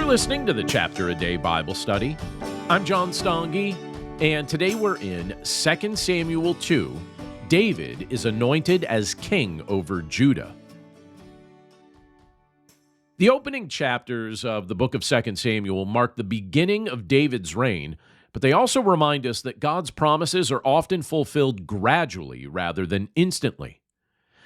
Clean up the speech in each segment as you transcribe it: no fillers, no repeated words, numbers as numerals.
listening to the Chapter a Day Bible Study. I'm John Stange, and today we're in 2 Samuel 2. David is anointed as king over Judah. The opening chapters of the book of 2 Samuel mark the beginning of David's reign, but they also remind us that God's promises are often fulfilled gradually rather than instantly.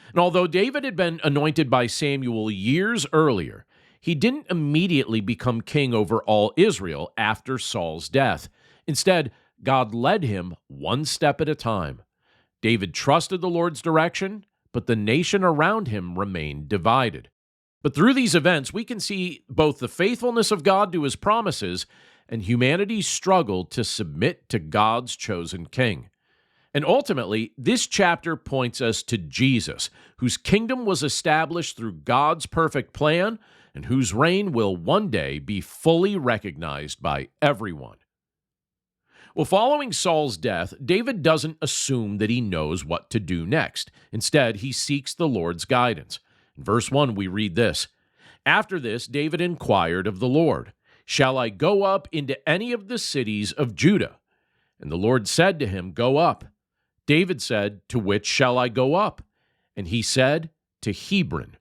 And although David had been anointed by Samuel years earlier, he didn't immediately become king over all Israel after Saul's death. Instead, God led him one step at a time. David trusted the Lord's direction, but the nation around him remained divided. But through these events, we can see both the faithfulness of God to his promises and humanity's struggle to submit to God's chosen king. And ultimately, this chapter points us to Jesus, whose kingdom was established through God's perfect plan and whose reign will one day be fully recognized by everyone. Well, following Saul's death, David doesn't assume that he knows what to do next. Instead, he seeks the Lord's guidance. In verse 1, we read this: "After this, David inquired of the Lord, 'Shall I go up into any of the cities of Judah?' And the Lord said to him, 'Go up.' David said, 'To which shall I go up?' And he said, 'To Hebron.'"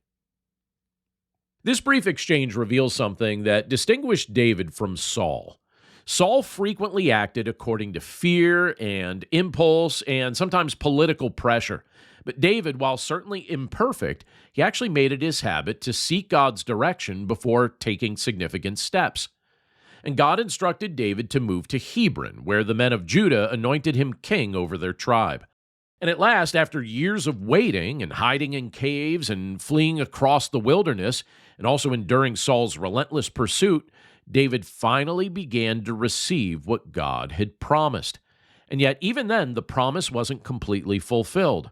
This brief exchange reveals something that distinguished David from Saul. Saul frequently acted according to fear and impulse and sometimes political pressure. But David, while certainly imperfect, he actually made it his habit to seek God's direction before taking significant steps. And God instructed David to move to Hebron, where the men of Judah anointed him king over their tribe. And at last, after years of waiting and hiding in caves and fleeing across the wilderness, and also enduring Saul's relentless pursuit, David finally began to receive what God had promised. And yet, even then, the promise wasn't completely fulfilled.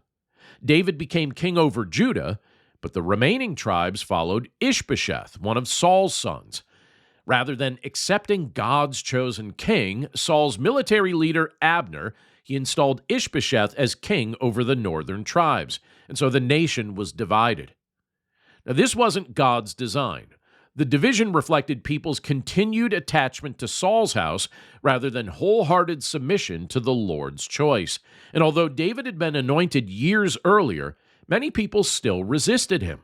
David became king over Judah, but the remaining tribes followed Ishbosheth, one of Saul's sons. Rather than accepting God's chosen king, Saul's military leader Abner, he installed Ishbosheth as king over the northern tribes, and so the nation was divided. Now, this wasn't God's design. The division reflected people's continued attachment to Saul's house rather than wholehearted submission to the Lord's choice. And although David had been anointed years earlier, many people still resisted him.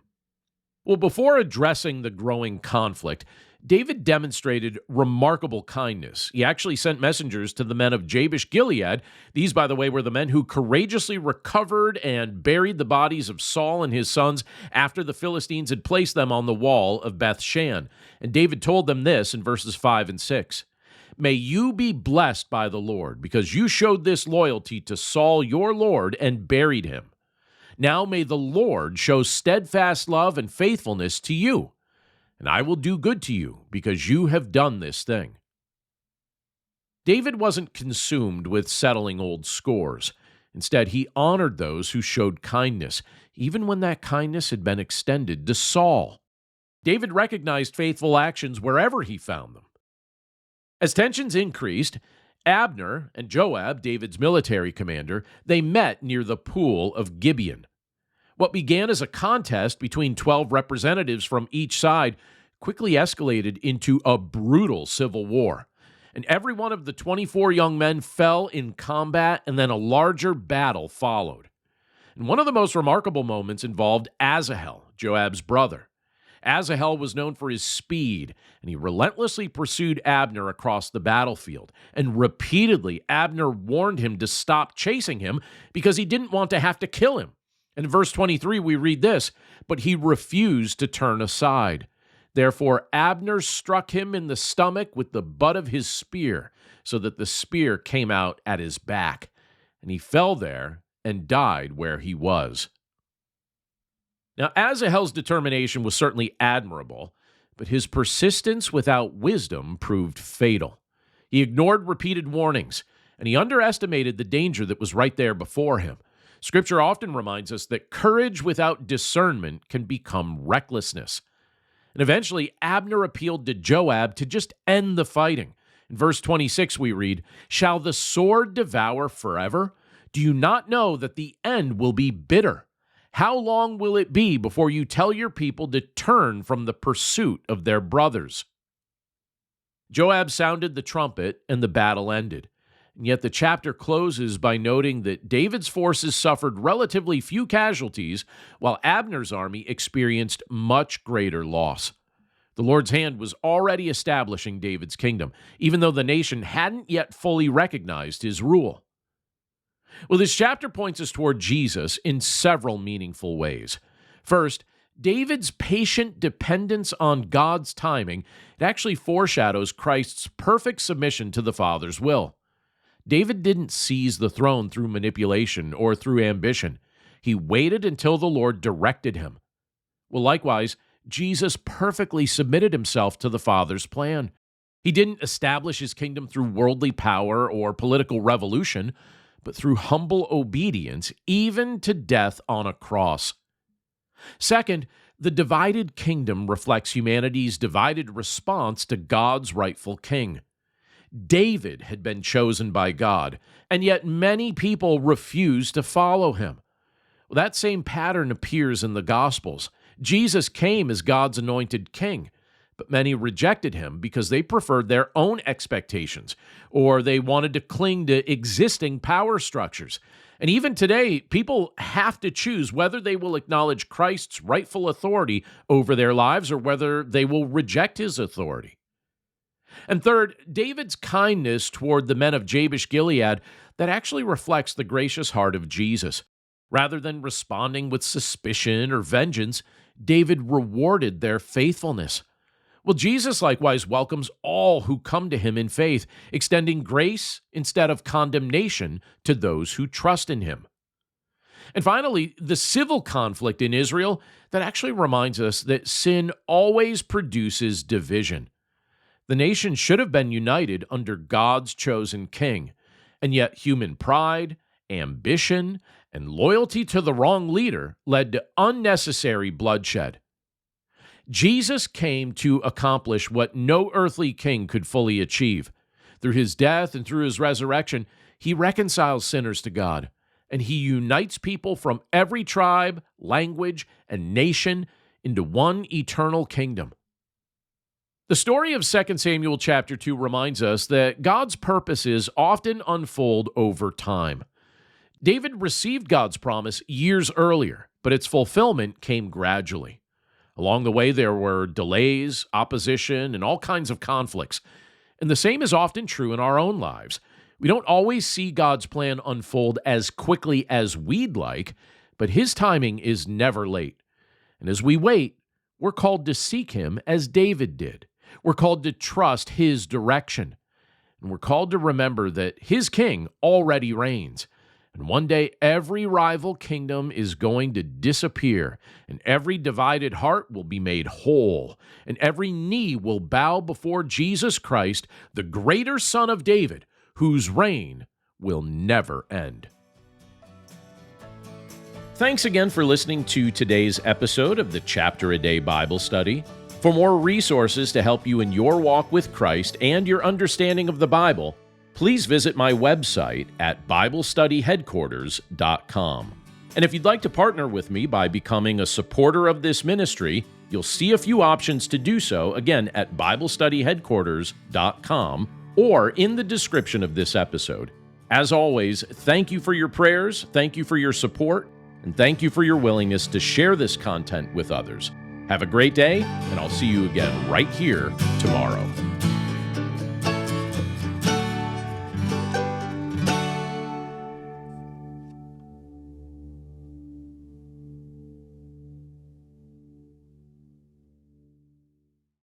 Well, before addressing the growing conflict, David demonstrated remarkable kindness. He actually sent messengers to the men of Jabesh-Gilead. These, by the way, were the men who courageously recovered and buried the bodies of Saul and his sons after the Philistines had placed them on the wall of Beth-shan. And David told them this in verses 5 and 6. "May you be blessed by the Lord, because you showed this loyalty to Saul your Lord and buried him. Now may the Lord show steadfast love and faithfulness to you. And I will do good to you, because you have done this thing." David wasn't consumed with settling old scores. Instead, he honored those who showed kindness, even when that kindness had been extended to Saul. David recognized faithful actions wherever he found them. As tensions increased, Abner and Joab, David's military commander, they met near the pool of Gibeon. What began as a contest between 12 representatives from each side quickly escalated into a brutal civil war. And every one of the 24 young men fell in combat, and then a larger battle followed. And one of the most remarkable moments involved Asahel, Joab's brother. Asahel was known for his speed, and he relentlessly pursued Abner across the battlefield. And repeatedly, Abner warned him to stop chasing him because he didn't want to have to kill him. In verse 23, we read this: "But he refused to turn aside. Therefore Abner struck him in the stomach with the butt of his spear, so that the spear came out at his back. And he fell there and died where he was." Now, Asahel's determination was certainly admirable, but his persistence without wisdom proved fatal. He ignored repeated warnings, and he underestimated the danger that was right there before him. Scripture often reminds us that courage without discernment can become recklessness. And eventually, Abner appealed to Joab to just end the fighting. In verse 26, we read, "Shall the sword devour forever? Do you not know that the end will be bitter? How long will it be before you tell your people to turn from the pursuit of their brothers?" Joab sounded the trumpet, and the battle ended. And yet the chapter closes by noting that David's forces suffered relatively few casualties, while Abner's army experienced much greater loss. The Lord's hand was already establishing David's kingdom, even though the nation hadn't yet fully recognized his rule. Well, this chapter points us toward Jesus in several meaningful ways. First, David's patient dependence on God's timing, it actually foreshadows Christ's perfect submission to the Father's will. David didn't seize the throne through manipulation or through ambition. He waited until the Lord directed him. Well, likewise, Jesus perfectly submitted himself to the Father's plan. He didn't establish his kingdom through worldly power or political revolution, but through humble obedience, even to death on a cross. Second, the divided kingdom reflects humanity's divided response to God's rightful king. David had been chosen by God, and yet many people refused to follow him. That same pattern appears in the Gospels. Jesus came as God's anointed king, but many rejected him because they preferred their own expectations, or they wanted to cling to existing power structures. And even today, people have to choose whether they will acknowledge Christ's rightful authority over their lives or whether they will reject his authority. And third, David's kindness toward the men of Jabesh Gilead, that actually reflects the gracious heart of Jesus. Rather than responding with suspicion or vengeance, David rewarded their faithfulness. Well, Jesus likewise welcomes all who come to him in faith, extending grace instead of condemnation to those who trust in him. And finally, the civil conflict in Israel, that actually reminds us that sin always produces division. The nation should have been united under God's chosen king, and yet human pride, ambition, and loyalty to the wrong leader led to unnecessary bloodshed. Jesus came to accomplish what no earthly king could fully achieve. Through his death and through his resurrection, he reconciles sinners to God, and he unites people from every tribe, language, and nation into one eternal kingdom. The story of 2 Samuel chapter 2 reminds us that God's purposes often unfold over time. David received God's promise years earlier, but its fulfillment came gradually. Along the way, there were delays, opposition, and all kinds of conflicts. And the same is often true in our own lives. We don't always see God's plan unfold as quickly as we'd like, but his timing is never late. And as we wait, we're called to seek him as David did. We're called to trust his direction. And we're called to remember that his king already reigns. And one day, every rival kingdom is going to disappear, and every divided heart will be made whole, and every knee will bow before Jesus Christ, the greater Son of David, whose reign will never end. Thanks again for listening to today's episode of the Chapter a Day Bible Study. For more resources to help you in your walk with Christ and your understanding of the Bible, please visit my website at BibleStudyHeadquarters.com. And if you'd like to partner with me by becoming a supporter of this ministry, you'll see a few options to do so, again, at BibleStudyHeadquarters.com or in the description of this episode. As always, thank you for your prayers, thank you for your support, and thank you for your willingness to share this content with others. Have a great day, and I'll see you again right here tomorrow.